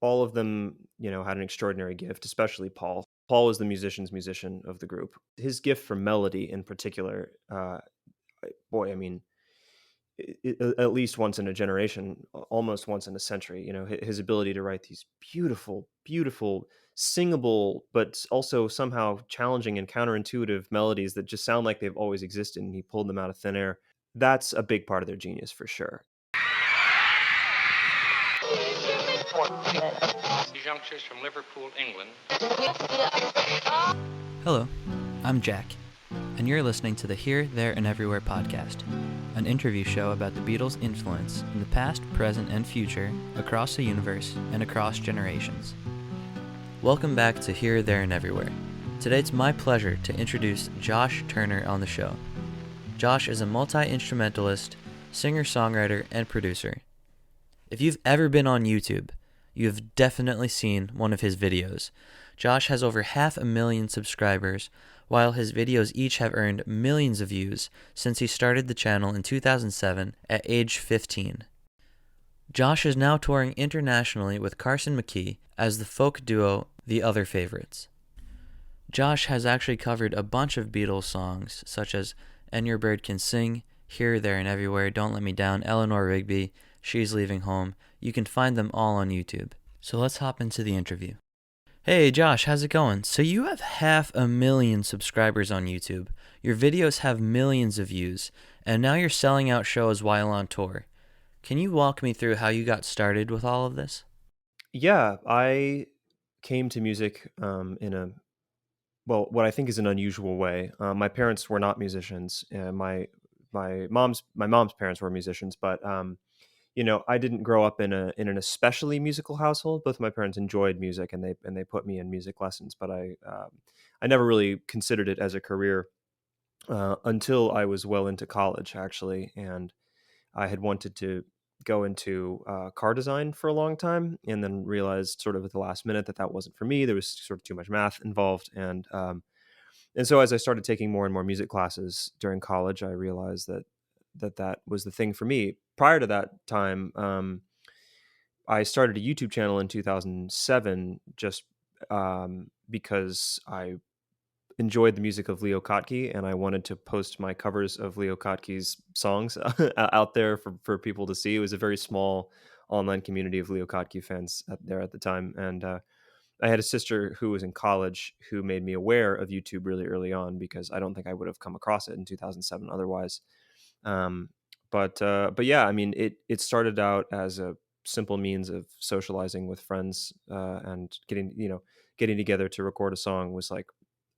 all of them, had an extraordinary gift, especially Paul. Paul was the musician's musician of the group. His gift for melody in particular, boy, I mean, at least once in a generation, almost once in a century. His ability to write these beautiful, beautiful, singable, but also somehow challenging and counterintuitive melodies that just sound like they've always existed, and he pulled them out of thin air. That's a big part of their genius for sure. These youngsters from Liverpool, England. Hello, I'm Jack, and you're listening to the Here, There, and Everywhere podcast, an interview show about the Beatles' influence in the past, present, and future across the universe and across generations. Welcome back to Here, There, and Everywhere. Today it's my pleasure to introduce Josh Turner on the show. Josh is a multi-instrumentalist, singer-songwriter, and producer. If you've ever been on YouTube, you have definitely seen one of his videos. Josh has over 500,000 subscribers, while his videos each have earned millions of views since he started the channel in 2007 at age 15. Josh is now touring internationally with Carson McKee as the folk duo The Other Favorites. Josh has actually covered a bunch of Beatles songs such as And Your Bird Can Sing, Here, There, and Everywhere, Don't Let Me Down, Eleanor Rigby, She's Leaving Home. You can find them all on YouTube. So let's hop into the interview. Hey Josh, how's it going? So you have 500,000 subscribers on YouTube. Your videos have millions of views, and now you're selling out shows while on tour. Can you walk me through how you got started with all of this? Yeah, I came to music what I think is an unusual way. My parents were not musicians. My mom's parents were musicians, but I didn't grow up in an especially musical household. Both my parents enjoyed music, and they put me in music lessons, but I never really considered it as a career until I was well into college, actually, and I had wanted to go into car design for a long time, and then realized sort of at the last minute that wasn't for me. There was sort of too much math involved, and so as I started taking more and more music classes during college, I realized that was the thing for me. Prior to that time, I started a YouTube channel in 2007 just because I enjoyed the music of Leo Kottke, and I wanted to post my covers of Leo Kottke's songs out there for people to see. It was a very small online community of Leo Kottke fans there at the time, and I had a sister who was in college who made me aware of YouTube really early on, because I don't think I would have come across it in 2007 otherwise. Um, but yeah, I mean, it started out as a simple means of socializing with friends, and getting together to record a song was like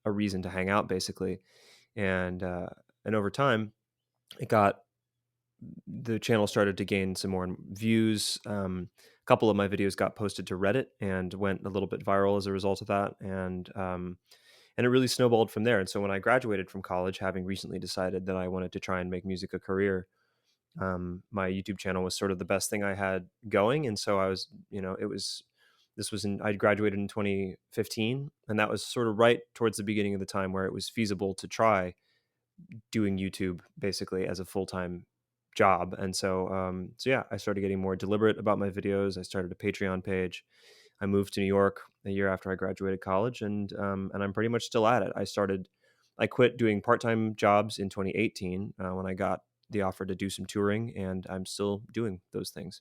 a reason to hang out, basically. And over time, it got the channel started to gain some more views. A couple of my videos got posted to Reddit and went a little bit viral as a result of that, and it really snowballed from there. And so when I graduated from college, having recently decided that I wanted to try and make music a career, my YouTube channel was sort of the best thing I had going. And so I was, it was this was in I graduated in 2015, and that was sort of right towards the beginning of the time where it was feasible to try doing YouTube basically as a full-time job. And so yeah, I started getting more deliberate about my videos. I started a Patreon page. I moved to New York a year after I graduated college, and I'm pretty much still at it. I quit doing part-time jobs in 2018 when I got the offer to do some touring, and I'm still doing those things.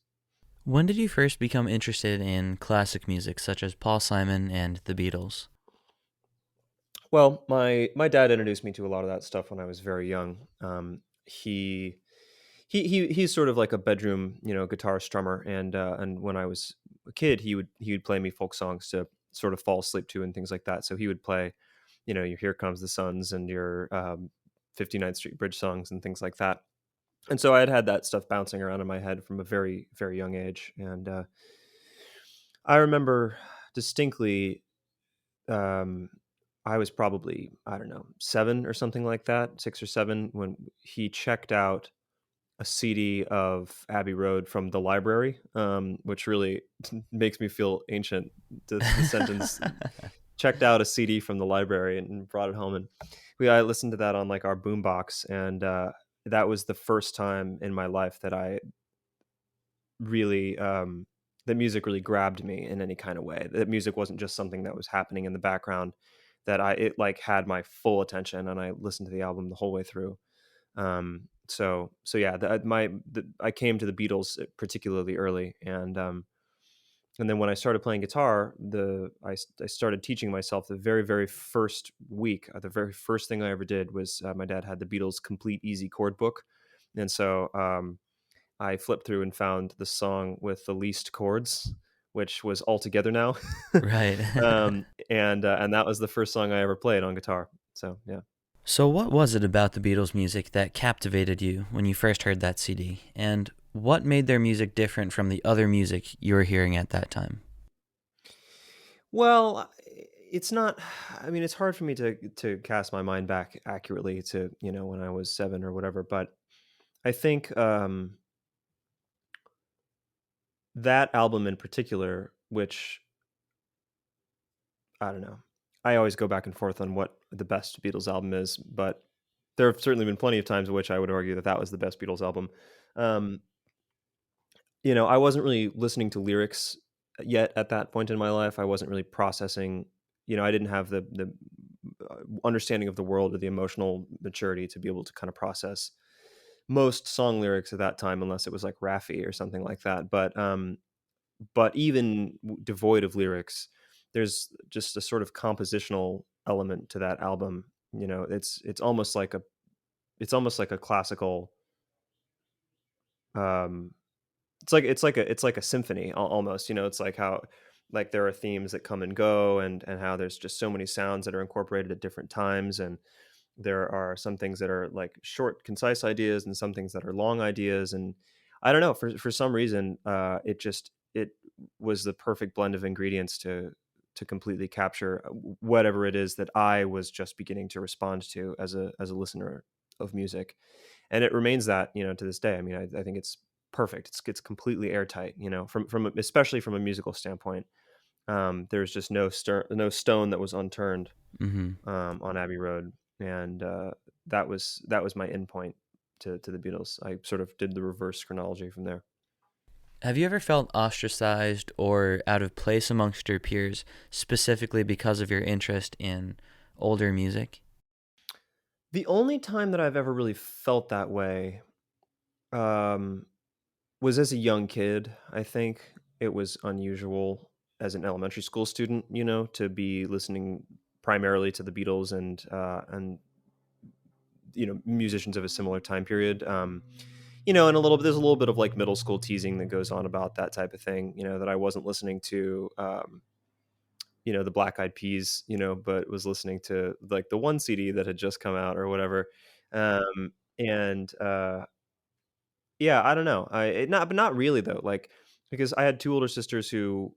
When did you first become interested in classic music such as Paul Simon and the Beatles? Well, my dad introduced me to a lot of that stuff when I was very young. He's sort of like a bedroom, guitar strummer, and when I was a kid, he would play me folk songs to sort of fall asleep to and things like that. So he would play, your Here Comes the Suns and your 59th Street Bridge songs and things like that. And so I had that stuff bouncing around in my head from a very, very young age. And I remember distinctly, um, I was probably, I don't know, 7 or something like that, 6 or 7, when he checked out a CD of Abbey Road from the library, which really makes me feel ancient. The sentence, checked out a CD from the library and brought it home, and I listened to that on like our boombox, and that was the first time in my life that I really that music really grabbed me in any kind of way. That music wasn't just something that was happening in the background. That it like had my full attention, and I listened to the album the whole way through. So yeah, I came to the Beatles particularly early, and then when I started playing guitar, I started teaching myself the very very first week. The very first thing I ever did was my dad had the Beatles Complete Easy Chord Book, and so I flipped through and found the song with the least chords, which was All Together Now, Right. and that was the first song I ever played on guitar. So yeah. So, what was it about the Beatles' music that captivated you when you first heard that CD? And what made their music different from the other music you were hearing at that time? Well, it's not. I mean, it's hard for me to cast my mind back accurately to when I was 7 or whatever. But I think that album in particular, which I don't know, I always go back and forth on what the best Beatles album is, but there have certainly been plenty of times in which I would argue that that was the best Beatles album. Um, I wasn't really listening to lyrics yet at that point in my life. I wasn't really processing. I didn't have the understanding of the world or the emotional maturity to be able to kind of process most song lyrics at that time, unless it was like Raffi or something like that. But even devoid of lyrics, there's just a sort of compositional element to that album. It's almost like a classical. Um, it's like a symphony almost. It's like how like there are themes that come and go, and how there's just so many sounds that are incorporated at different times, and there are some things that are like short concise ideas and some things that are long ideas, and I don't know, for some reason it was the perfect blend of ingredients to completely capture whatever it is that I was just beginning to respond to as a listener of music, and it remains that to this day. I mean, I think it's perfect. It's completely airtight. From especially from a musical standpoint. There's just no stone that was unturned Hmm. on Abbey Road, and that was my endpoint to the Beatles. I sort of did the reverse chronology from there. Have you ever felt ostracized or out of place amongst your peers specifically because of your interest in older music? The only time that I've ever really felt that way um, was as a young kid. I think it was unusual as an elementary school student, to be listening primarily to the Beatles and musicians of a similar time period. And there's a little bit of like middle school teasing that goes on about that type of thing. That I wasn't listening to the Black Eyed Peas, but was listening to like the one CD that had just come out or whatever. And Yeah, I don't know. But not really though. Like, because I had two older sisters who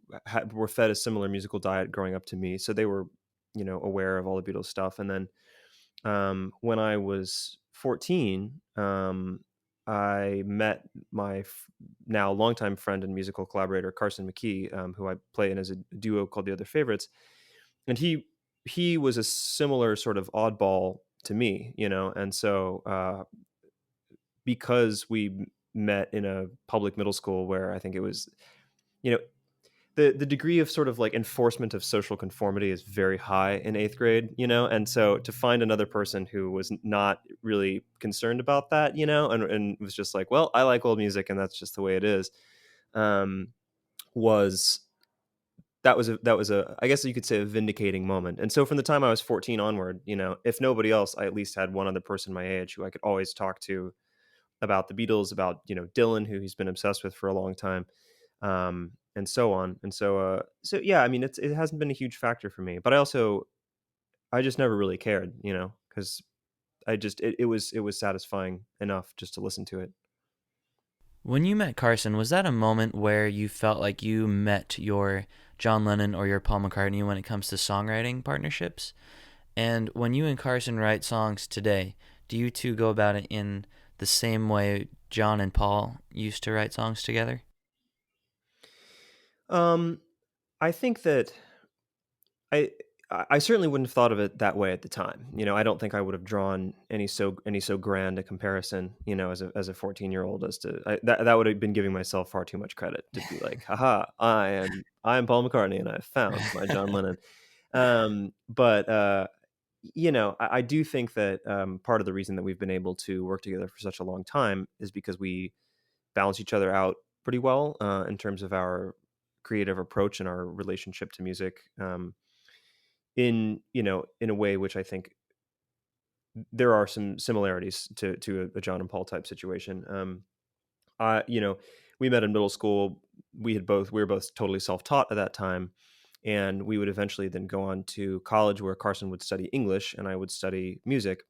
were fed a similar musical diet growing up to me, so they were, aware of all the Beatles stuff. And then when I was 14, I met my now longtime friend and musical collaborator Carson McKee, who I play in as a duo called the Other Favorites, and he was a similar sort of oddball to me, and so because we met in a public middle school where I think it was, you know, the degree of sort of like enforcement of social conformity is very high in eighth grade, and so to find another person who was not really concerned about that, and was just like, well, I like old music and that's just the way it is, um, was that was a I guess you could say a vindicating moment. And so from the time I was 14 onward, if nobody else, I at least had one other person my age who I could always talk to about the Beatles, about Dylan, who he's been obsessed with for a long time, and so on. And so yeah, I mean, it hasn't been a huge factor for me, but I just never really cared, because it was satisfying enough just to listen to it. When you met Carson, was that a moment where you felt like you met your John Lennon or your Paul McCartney when it comes to songwriting partnerships? And when you and Carson write songs today, do you two go about it in the same way John and Paul used to write songs together? Um, I think that I I certainly wouldn't have thought of it that way at the time. I don't think I would have drawn any so grand a comparison, as a 14-year-old, as to that would have been giving myself far too much credit to be like, haha, I am Paul McCartney and I found my John Lennon. But I do think that part of the reason that we've been able to work together for such a long time is because we balance each other out pretty well in terms of our creative approach and our relationship to music. In a way which I think there are some similarities to a John and Paul type situation. I we met in middle school. We were both totally self-taught at that time, and we would eventually then go on to college where Carson would study English and I would study music.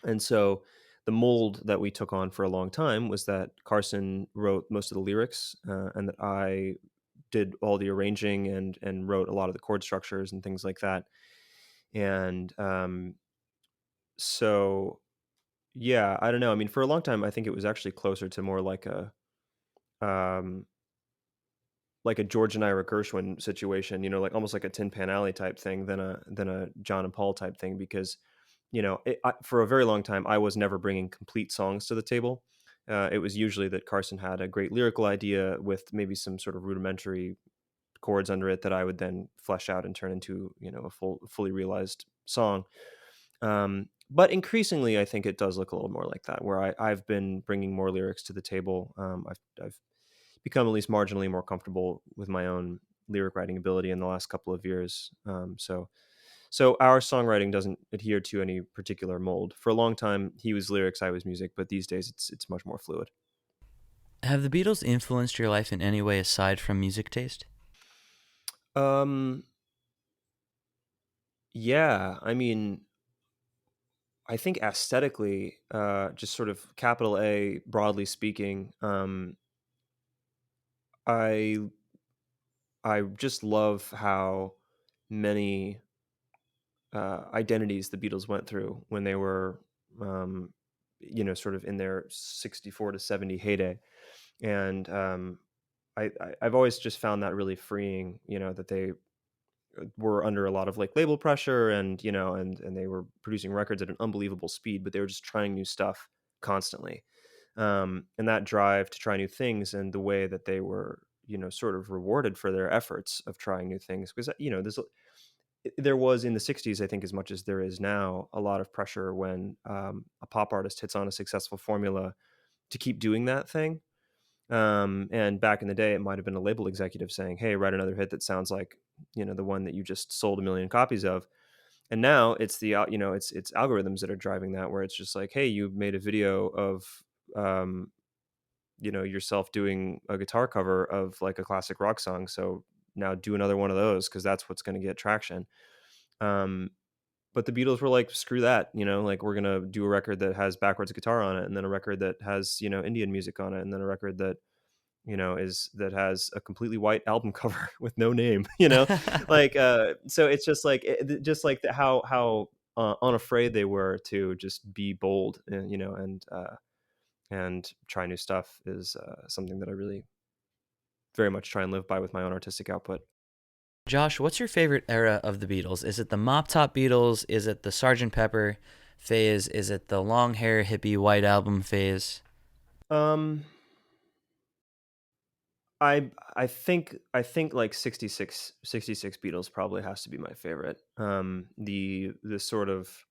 And so the mold that we took on for a long time was that Carson wrote most of the lyrics, and that I did all the arranging and wrote a lot of the chord structures and things like that. And so yeah, I don't know. I mean, for a long time, I think it was actually closer to more um, like a George and Ira Gershwin situation, like almost like a Tin Pan Alley type thing than a John and Paul type thing, because for a very long time I was never bringing complete songs to the table. It was usually that Carson had a great lyrical idea with maybe some sort of rudimentary chords under it that I would then flesh out and turn into a fully realized song. But increasingly, I think it does look a little more like that, where I've been bringing more lyrics to the table. I've become at least marginally more comfortable with my own lyric writing ability in the last couple of years. So our songwriting doesn't adhere to any particular mold. For a long time, he was lyrics, I was music, but these days it's much more fluid. Have the Beatles influenced your life in any way aside from music taste? Um, yeah, I mean, I think aesthetically, just sort of capital A, broadly speaking, I I just love how many identities the Beatles went through when they were, um, sort of in their 64 to 70 heyday. And I've always just found that really freeing, that they were under a lot of like label pressure, and and they were producing records at an unbelievable speed, but they were just trying new stuff constantly. And that drive to try new things, and the way that they were sort of rewarded for their efforts of trying new things, because there was in the 60s, I think, as much as there is now, a lot of pressure when a pop artist hits on a successful formula to keep doing that thing. And back in the day, it might have been a label executive saying, hey, write another hit that sounds like the one that you just sold a million copies of. And now it's it's algorithms that are driving that, where it's just like, hey, you made a video of um, yourself doing a guitar cover of like a classic rock song, so now do another one of those, because that's what's going to get traction. um, but the Beatles were like, screw that, like, we're gonna do a record that has backwards guitar on it, and then a record that has Indian music on it, and then a record that that has a completely white album cover with no name. Like, so it's just like just like how unafraid they were to just be bold, and try new stuff is something that I really very much try and live by with my own artistic output. Josh, what's your favorite era of the Beatles? Is it the mop top Beatles? Is it the Sgt. Pepper phase? Is it the long hair hippie white album phase? um I think like 66 Beatles probably has to be my favorite. The sort of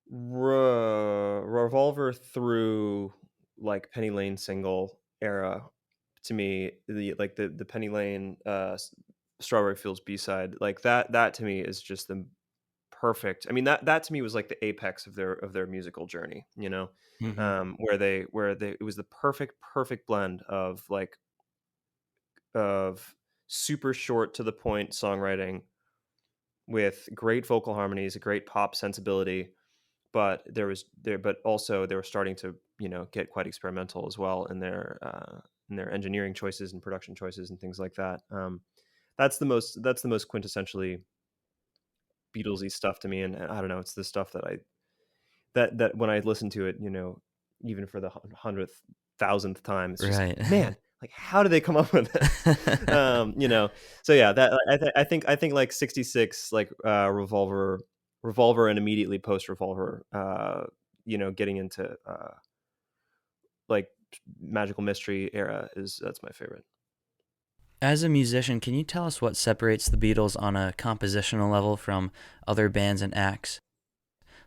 Revolver through like Penny Lane single era, to me, the Penny Lane Strawberry Fields B-side, like that to me is just the perfect. I mean, that to me was like the apex of their musical journey, Mm-hmm. where they it was the perfect blend of super short to the point songwriting with great vocal harmonies, a great pop sensibility, but but also they were starting to get quite experimental as well in their engineering choices and production choices and things like that. That's the most quintessentially Beatlesy stuff to me, and I don't know, it's the stuff that when I listen to it, even for the hundredth thousandth time, it's just like, Right. man, like, how did they come up with this? You know, so yeah, that I think like 66, like Revolver, and immediately post Revolver, you know, getting into like magical mystery era that's my favorite. As a musician, can you tell us what separates the Beatles on a compositional level from other bands and acts?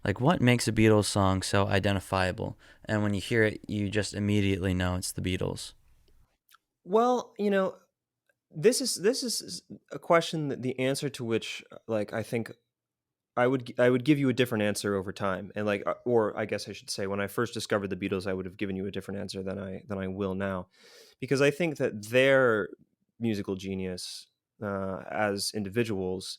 Like, what makes a Beatles song so identifiable? And when you hear it, you just immediately know it's the Beatles. Well, you know, this is a question that the answer to which, like, I think I would give you a different answer over time, and like, or I guess I should say, when I first discovered the Beatles, I would have given you a different answer than I will now, because I think that their musical genius as individuals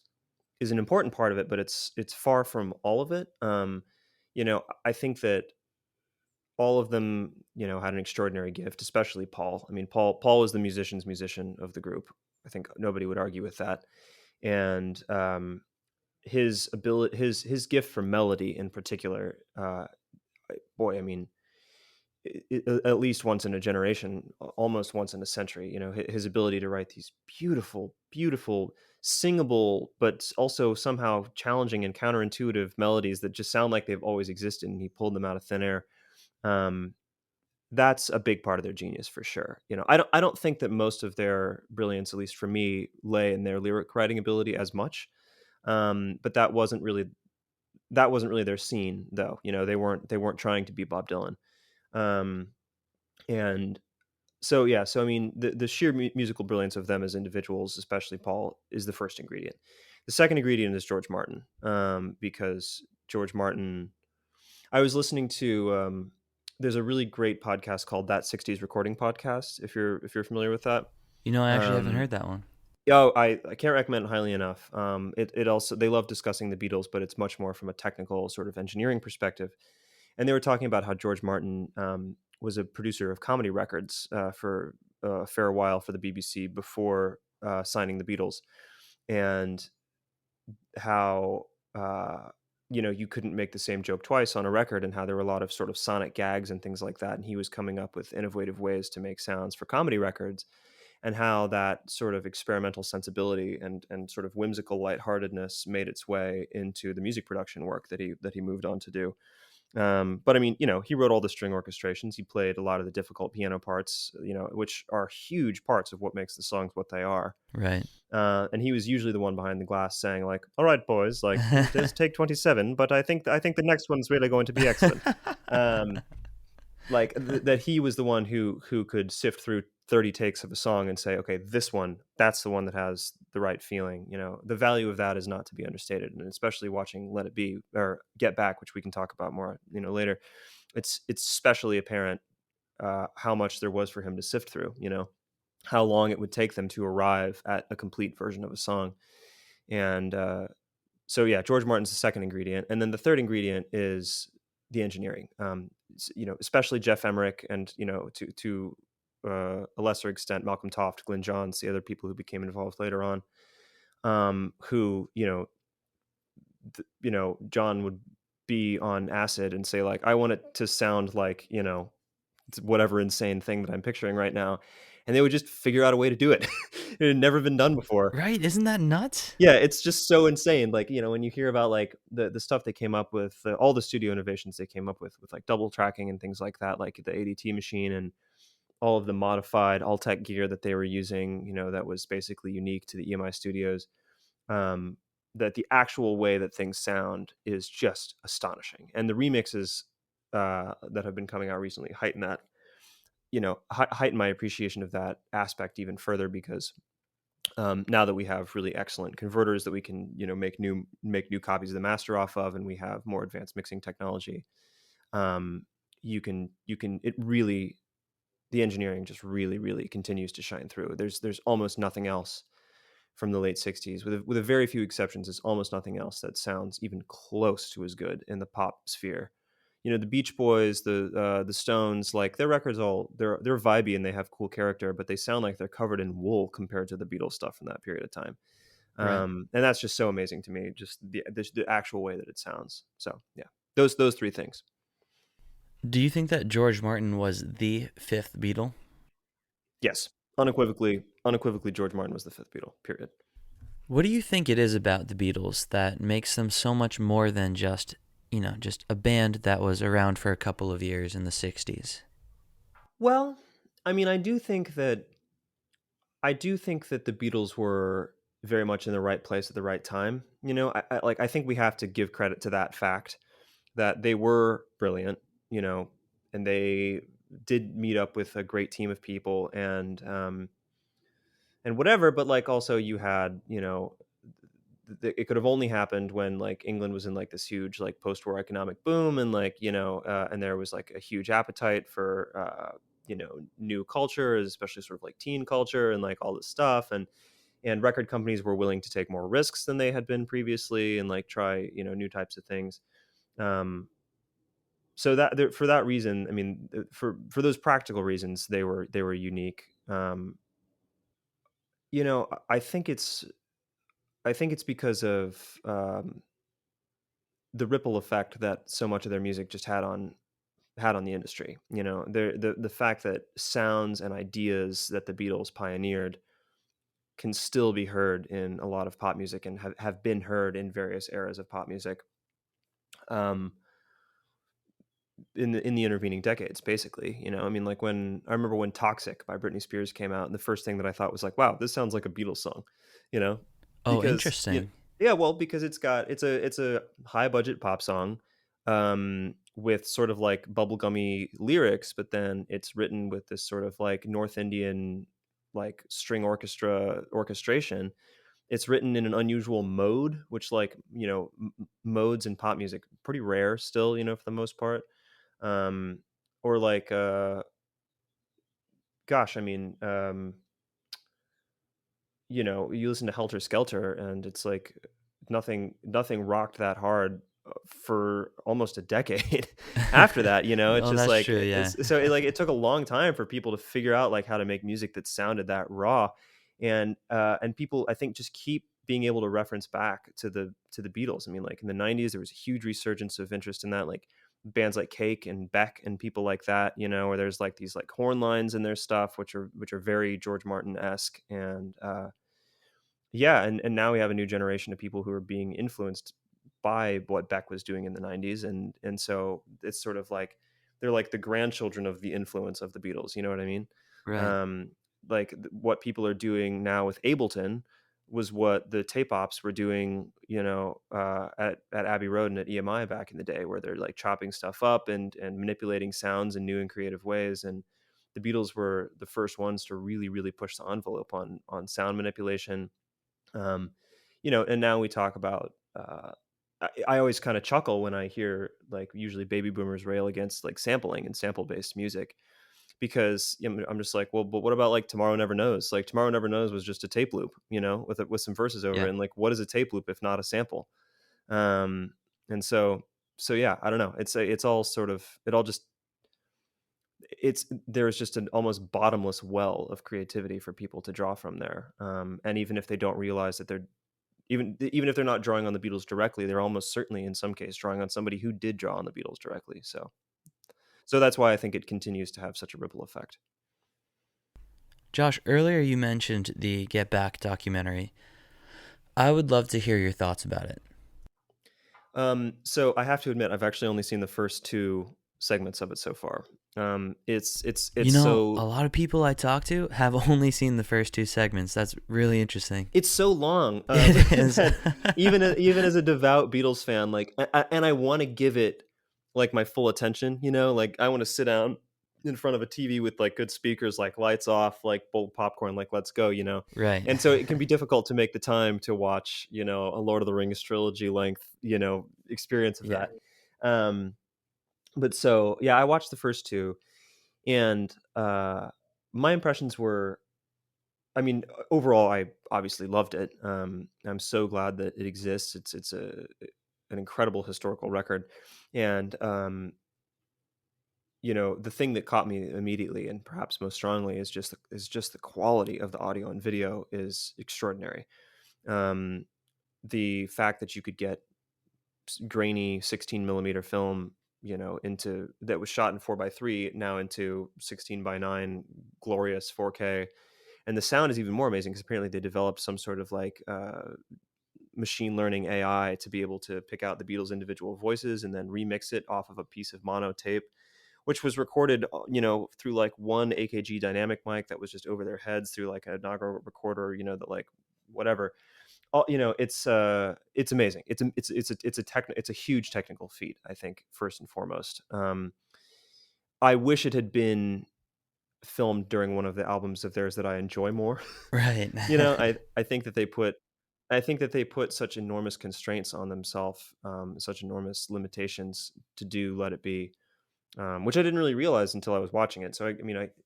is an important part of it, but it's far from all of it. You know, I think that all of them, you know, had an extraordinary gift, especially Paul. I mean, Paul was the musician's musician of the group. I think nobody would argue with that. And his ability, his gift for melody in particular, boy, I mean, at least once in a generation, almost once in a century. You know, his ability to write these beautiful, beautiful, singable, but also somehow challenging and counterintuitive melodies that just sound like they've always existed, and he pulled them out of thin air. Um, that's a big part of their genius for sure. You know, I don't think that most of their brilliance, at least for me, lay in their lyric writing ability as much. But that wasn't really their scene, though. You know, they weren't trying to be Bob Dylan. Um, and so yeah, so I mean, the sheer musical brilliance of them as individuals, especially Paul, is the first ingredient. The second ingredient is George Martin, because George Martin. I was listening to. There's a really great podcast called That '60s Recording Podcast. If you're familiar with that. You know, I actually haven't Um, heard that one. Oh, I can't recommend it highly enough. It also, they love discussing the Beatles, but it's much more from a technical sort of engineering perspective. And they were talking about how George Martin was a producer of comedy records for a fair while for the BBC before signing the Beatles, and how you know, you couldn't make the same joke twice on a record, and how there were a lot of sort of sonic gags and things like that. And he was coming up with innovative ways to make sounds for comedy records, and how that sort of experimental sensibility and sort of whimsical lightheartedness made its way into the music production work that he moved on to do. But I mean, you know, he wrote all the string orchestrations. He played a lot of the difficult piano parts, you know, which are huge parts of what makes the songs what they are. Right. And he was usually the one behind the glass saying, like, "All right, boys, like, there's take 27, but I think the next one's really going to be excellent." Um, like that he was the one who could sift through 30 takes of a song and say, okay, this one, that's the one that has the right feeling. You know, the value of that is not to be understated, and especially watching Let It Be or Get Back, which we can talk about more, you know, later. It's especially apparent how much there was for him to sift through. You know, how long it would take them to arrive at a complete version of a song. And so yeah, George Martin's the second ingredient, and then the third ingredient is the engineering. You know, especially Jeff Emmerich, and you know, to a lesser extent, Malcolm Toft, Glyn Johns, the other people who became involved later on. Who, you know, John would be on acid and say, like, I want it to sound like, you know, whatever insane thing that I'm picturing right now, and they would just figure out a way to do it. It had never been done before. Right? Isn't that nuts? Yeah, it's just so insane. Like, you know, when you hear about like the stuff they came up with, all the studio innovations they came up with like double tracking and things like that, like the ADT machine and all of the modified all tech gear that they were using, you know, that was basically unique to the EMI studios. Um, that the actual way that things sound is just astonishing. And the remixes that have been coming out recently heighten that, you know, heighten my appreciation of that aspect even further, because now that we have really excellent converters that we can, you know, make new copies of the master off of, and we have more advanced mixing technology, um, you can it really, the engineering just really continues to shine through. There's almost nothing else from the late 60s, with a very few exceptions. There's almost nothing else that sounds even close to as good in the pop sphere. You know, the Beach Boys, the Stones, like their records, all they're vibey and they have cool character, but they sound like they're covered in wool compared to the Beatles stuff from that period of time. Right. And that's just so amazing to me, just the actual way that it sounds. So yeah, those three things. Do you think that George Martin was the fifth Beatle? Yes, unequivocally, George Martin was the fifth Beatle. Period. What do you think it is about the Beatles that makes them so much more than just, just a band that was around for a couple of years in the 60s? Well, I mean, I do think that the Beatles were very much in the right place at the right time. I think we have to give credit to that fact that they were brilliant, you know, and they did meet up with a great team of people and whatever. But like also you had, it could have only happened when like England was in like this huge like post-war economic boom and like and there was like a huge appetite for new culture, especially sort of like teen culture and like all this stuff and record companies were willing to take more risks than they had been previously and like try new types of things. Um so for that reason, I mean, for those practical reasons, they were unique. I think it's because of the ripple effect that so much of their music just had on the industry. The fact that sounds and ideas that the Beatles pioneered can still be heard in a lot of pop music and have been heard in various eras of pop music. Um, in the intervening decades, basically. I mean, like when I remember when Toxic by Britney Spears came out, and the first thing that I thought was like, wow, this sounds like a Beatles song, you know Oh, because interesting. yeah, well, because it's a high budget pop song, with sort of like bubblegummy lyrics, but then it's written with this sort of like North Indian like string orchestration. It's written in an unusual mode, which like modes in pop music pretty rare still, for the most part. um or like gosh, I mean, you listen to Helter Skelter and it's like nothing rocked that hard for almost a decade after that. It's Oh, just that's like true, yeah. it took a long time for people to figure out like how to make music that sounded that raw. And people, I think, just keep being able to reference back to the Beatles. I mean, like in the 90s there was a huge resurgence of interest in that, like bands like Cake and Beck and people like that, where there's like these like horn lines in their stuff which are very George Martin-esque. And yeah, and now we have a new generation of people who are being influenced by what Beck was doing in the 90s. And so it's sort of like they're like the grandchildren of the influence of the Beatles, you know what I mean? Right. um what people are doing now with Ableton was what the tape ops were doing, at Abbey Road and at EMI back in the day, where they're like chopping stuff up and manipulating sounds in new and creative ways. And the Beatles were the first ones to really really push the envelope on sound manipulation. um, and now we talk about. I always kind of chuckle when I hear like usually baby boomers rail against like sampling and sample based music, because I'm just like, well, but what about like Tomorrow Never Knows? Like Tomorrow Never Knows was just a tape loop, with some verses over Yeah. it. And like, what is a tape loop if not a sample? Um, and so yeah, I don't know. It's all sort of it all just it's there's just an almost bottomless well of creativity for people to draw from there. And even if they don't realize that they're even if they're not drawing on the Beatles directly, they're almost certainly in some case drawing on somebody who did draw on the Beatles directly. So that's why I think it continues to have such a ripple effect. Josh, earlier you mentioned the Get Back documentary. I would love to hear your thoughts about it. So I have to admit, I've actually only seen the first two segments of it so far. It's A so lot of people I talk to have only seen the first two segments. That's really interesting. it's so long, It is. that even as a devout Beatles fan, like, and I want to give it like my full attention. Like I want to sit down in front of a TV with like good speakers, like lights off, like bowl of popcorn, like let's go. Right. And so it can be difficult to make the time to watch, a Lord of the Rings trilogy length, experience of Yeah. that. But so yeah, I watched the first two, and my impressions were, I mean, overall, I obviously loved it. I'm so glad that it exists. It's an incredible historical record. And the thing that caught me immediately and perhaps most strongly is just the quality of the audio and video is extraordinary. The fact that you could get grainy 16 millimeter film into that was shot in 4:3 now into 16:9 glorious 4K. And the sound is even more amazing because apparently they developed some sort of like machine learning AI to be able to pick out the Beatles' individual voices and then remix it off of a piece of mono tape, which was recorded, through like one AKG dynamic mic that was just over their heads through like a Nagra recorder, that like whatever. It's amazing. It's a huge technical feat, I think, first and foremost. I wish it had been filmed during one of the albums of theirs that I enjoy more. Right. I think that they put such enormous constraints on themselves, such enormous limitations to do Let It Be, which I didn't really realize until I was watching it. So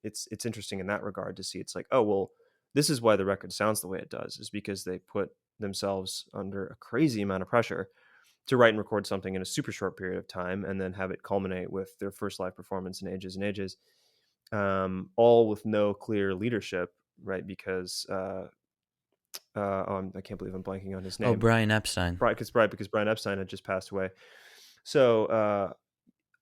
it's interesting in that regard to see. It's like, oh well, this is why the record sounds the way it does, is because they put themselves under a crazy amount of pressure to write and record something in a super short period of time, and then have it culminate with their first live performance in ages and ages, all with no clear leadership, right? Because I can't believe I'm blanking on his Oh, name. Brian Epstein. Because Brian Epstein had just passed away. So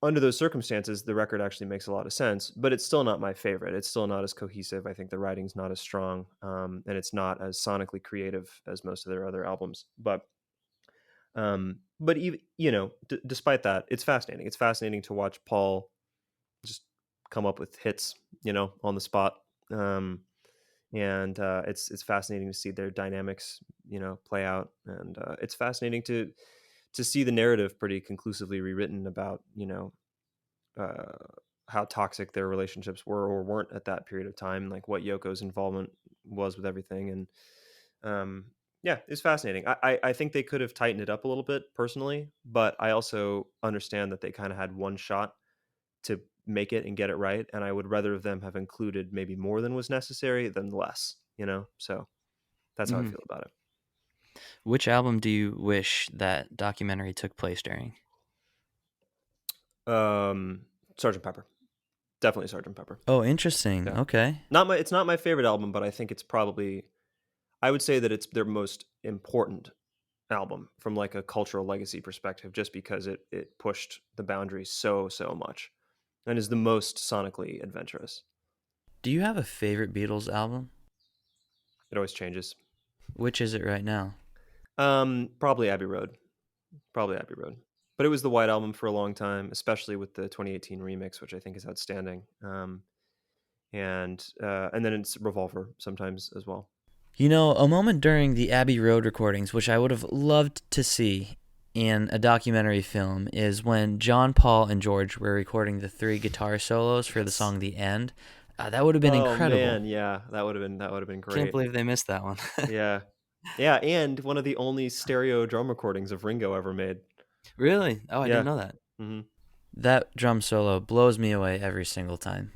under those circumstances, the record actually makes a lot of sense, but it's still not my favorite. It's still not as cohesive. I think the writing's not as strong, and it's not as sonically creative as most of their other albums. But even despite that, it's fascinating. It's fascinating to watch Paul just come up with hits, on the spot. And it's fascinating to see their dynamics, play out, and it's fascinating to see the narrative pretty conclusively rewritten about uh, how toxic their relationships were or weren't at that period of time, like what Yoko's involvement was with everything. And yeah, it's fascinating. I think they could have tightened it up a little bit personally, but I also understand that they kind of had one shot to make it and get it right, and I would rather them have included maybe more than was necessary than less, so that's how I Hmm. feel about it. Which album do you wish that documentary took place during? Sergeant Pepper, definitely Sergeant Pepper. Oh, interesting. Yeah, Okay. it's not my favorite album, but I think it's probably, I would say that it's their most important album from like a cultural legacy perspective, just because it pushed the boundaries so much and is the most sonically adventurous. Do you have a favorite Beatles album? It always changes. Which is it right now? Probably Abbey Road. Probably Abbey Road. But it was the White Album for a long time, especially with the 2018 remix, which I think is outstanding. And then it's Revolver sometimes as well. You know, a moment during the Abbey Road recordings, which I would have loved to see in a documentary film, is when John, Paul, and George were recording the 3 guitar solos for the Yes. song "The End." That would have been Oh incredible. man, yeah, that would have been Can't great. believe they missed that one. Yeah, yeah, and one of the only stereo drum recordings of Ringo ever made. Really? Oh, I didn't Yeah. know that. hmm That drum solo blows me away every single time.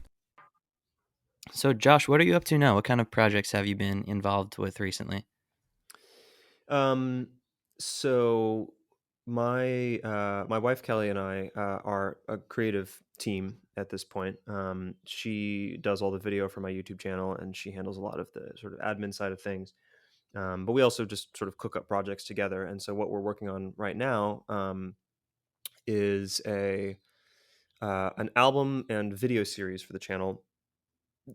So, Josh, what are you up to now? What kind of projects have you been involved with recently? Um. So my wife Kelly and I are a creative team at this point. She does all the video for my YouTube channel, and she handles a lot of the sort of admin side of things. But we also just sort of cook up projects together. And so what we're working on right now is a an album and video series for the channel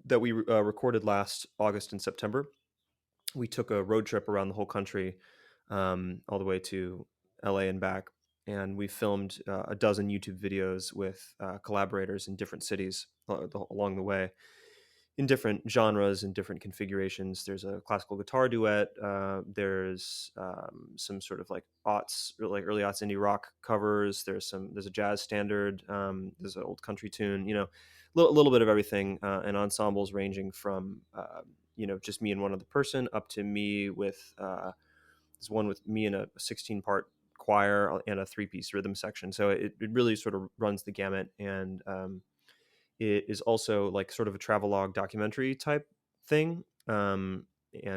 that we recorded last August and September. We took a road trip around the whole country, all the way to LA and back, and we filmed a dozen YouTube videos with collaborators in different cities along the way, in different genres and different configurations. There's a classical guitar duet. There's some sort of like aughts, like early aughts indie rock covers. There's a jazz standard. There's an old country tune. Little bit of everything, and ensembles ranging from just me and one other person up to me with there's one with me and a 16 part choir and a 3-piece rhythm section. So it really sort of runs the gamut, and it is also like sort of a travelogue documentary type thing. And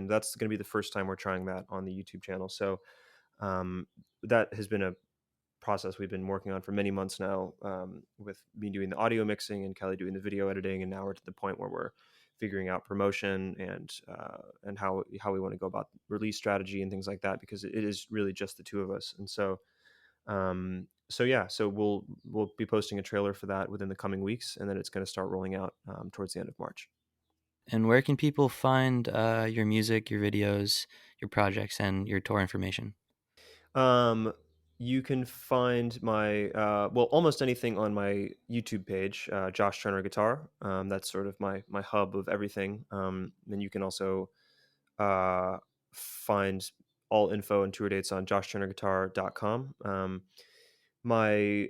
that's going to be the first time we're trying that on the YouTube channel. So um, that has been a process we've been working on for many months now, with me doing the audio mixing and Kelly doing the video editing. And now we're to the point where we're figuring out promotion and how we want to go about release strategy and things like that, because it is really just the two of us. And so So yeah, so we'll be posting a trailer for that within the coming weeks, and then it's going to start rolling out towards the end of March. And where can people find your music, your videos, your projects, and your tour information? You can find my well, almost anything on my YouTube page, Josh Turner Guitar. That's sort of my hub of everything. And you can also uh, find all info and tour dates on joshturnerguitar.com. My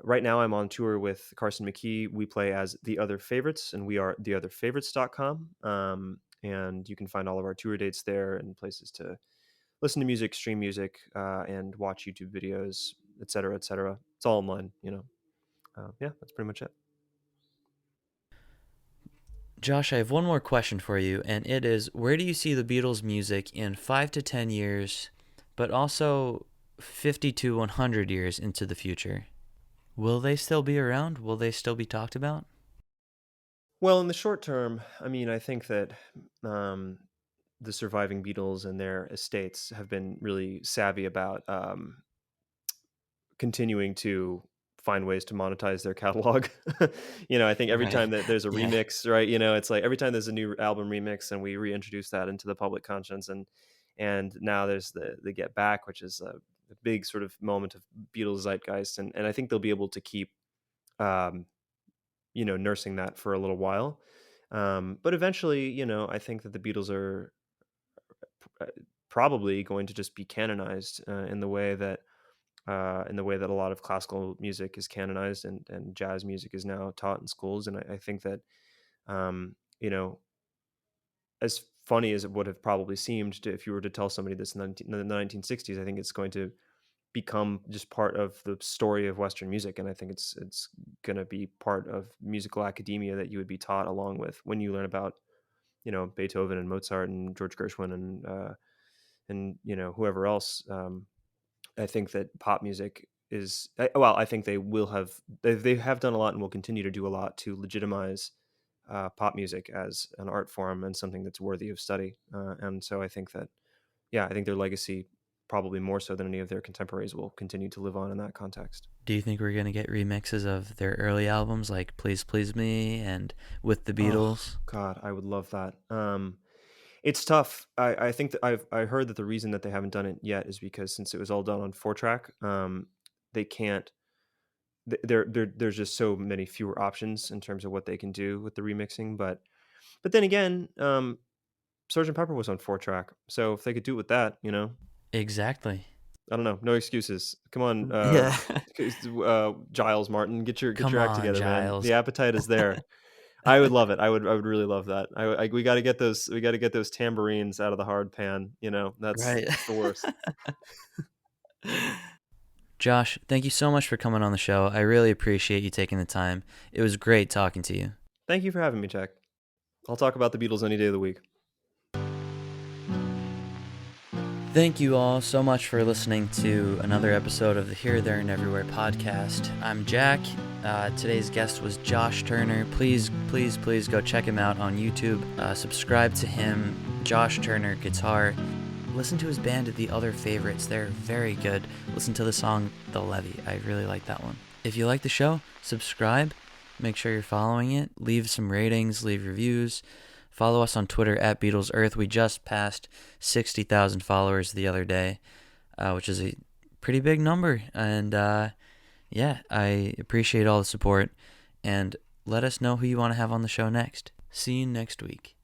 right now I'm on tour with Carson McKee. We play as The Other Favorites, and we are theotherfavorites.com. And you can find all of our tour dates there and places to listen to music, stream music, and watch YouTube videos, et cetera, et cetera. It's all online, you know. Yeah, that's pretty much it. Josh, I have one more question for you, and it is, where do you see the Beatles' music in 5 to 10 years, but also 50 to 100 years into the future? Will they still be around? Will they still be talked about? Well, in the short term, I mean, I think that um, the surviving Beatles and their estates have been really savvy about continuing to find ways to monetize their catalog. I think every Right. time that there's a Yeah. remix, right? It's like every time there's a new album remix, and we reintroduce that into the public conscience, and now there's the Get Back, which is a big sort of moment of Beatles zeitgeist, and I think they'll be able to keep um, nursing that for a little while. But eventually, I think that the Beatles are uh, probably going to just be canonized in the way that a lot of classical music is canonized, and jazz music is now taught in schools. And I think that, um, you know, as funny as it would have probably seemed if you were to tell somebody this in the 1960s, I think it's going to become just part of the story of Western music. And I think it's going to be part of musical academia that you would be taught along with when you learn about, Beethoven and Mozart and George Gershwin and whoever else. I think that pop music well, I think they have done a lot and will continue to do a lot to legitimize pop music as an art form and something that's worthy of study. And so I think that, yeah, I think their legacy, probably more so than any of their contemporaries, will continue to live on in that context. Do you think we're going to get remixes of their early albums like Please Please Me and With the Oh Beatles? God, I would love that. It's tough. I think that I heard that the reason that they haven't done it yet is because since it was all done on 4-track, they can't. There's just so many fewer options in terms of what they can do with the remixing. But then again, Sgt. Pepper was on 4-track, so if they could do it with that, Exactly. I don't know. No excuses. Come on, Yeah. Giles Martin, get Come your act on, together, man. The Giles. appetite is there. I would love it. I would really love that. We got to get those tambourines out of the hard pan. That's Right. it's the worst. Josh, thank you so much for coming on the show. I really appreciate you taking the time. It was great talking to you. Thank you for having me, Jack. I'll talk about the Beatles any day of the week. Thank you all so much for listening to another episode of the Here, There, and Everywhere podcast. I'm Jack. Today's guest was Josh Turner. Please, please, please go check him out on YouTube. Subscribe to him, Josh Turner Guitar. Listen to his band, The Other Favorites. They're very good. Listen to the song The Levee. I really like that one. If you like the show, subscribe. Make sure you're following it. Leave some ratings, leave reviews. Follow us on Twitter at Beatles Earth. We just passed 60,000 followers the other day, which is a pretty big number. And yeah, I appreciate all the support. And let us know who you want to have on the show next. See you next week.